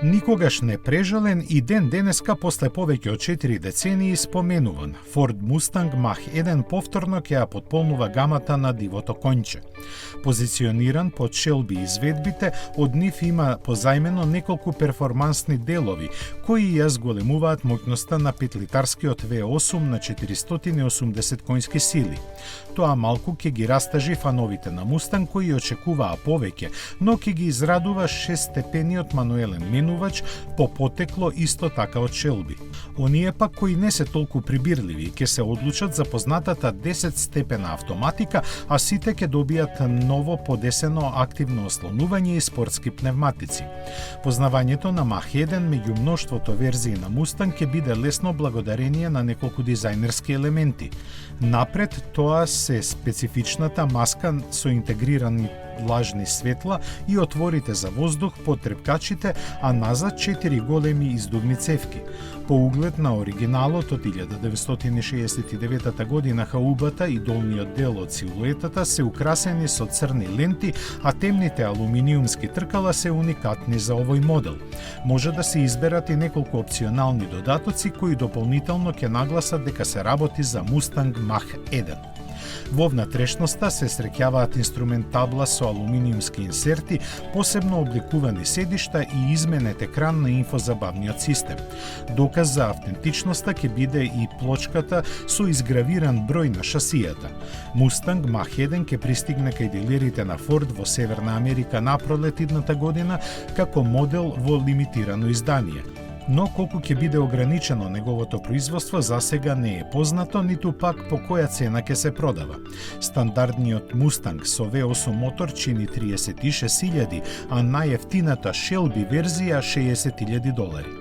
Никогаш не прежален и ден денеска после повеќе од 4 децении споменуван, Ford Mustang Mach-1 повторно ќе ја потполнува гамата на дивото конјче. Позициониран под Shelby изведбите, од нив има позајмено неколку перформансни делови, кои ја зголемуваат моќноста на 5-литарскиот V8 на 480 конјски сили. Тоа малку ќе ги растажи фановите на Mustang кои очекуваа повеќе, но ќе ги израдува 6-степениот мануелен менувач по потекло исто така од Shelby. Оние пак кои не се толку прибирливи ќе се одлучат за познатата 10-степена автоматика, а сите ќе добијат ново подесено активно ослонување и спортски пневматици. Познавањето на Mach-1 меѓу мноштвото верзии на Mustang ќе биде лесно благодарение на неколку дизајнерски елементи. Напред тоа се специфичната маска со интегрирани влажни светла и отворите за воздух по трепкачите, а назад 4 големи издувни цевки. По углед на оригиналот од 1969 година хаубата и долниот дел од силуетата се украсени со црни ленти, а темните алуминиумски тркала се уникатни за овој модел. Може да се изберат и неколку опционални додатоци кои дополнително ќе нагласат дека се работи за Mustang Mach-1. Во внатрешноста се среќаваат инструмент табла со алуминиумски инсерти, посебно обликувани седишта и изменет екран на инфозабавниот систем. Доказ за автентичноста ќе биде и плочката со изгравиран број на шасијата. Mustang Mach-1 ќе пристигне кај дилерите на Ford во Северна Америка напролет идната година како модел во лимитирано издание. Но колку ќе биде ограничено неговото производство засега не е познато, ниту пак по која цена ќе се продава. Стандардниот Mustang со V8 мотор чини $36,000, а најефтината Shelby верзија $60,000.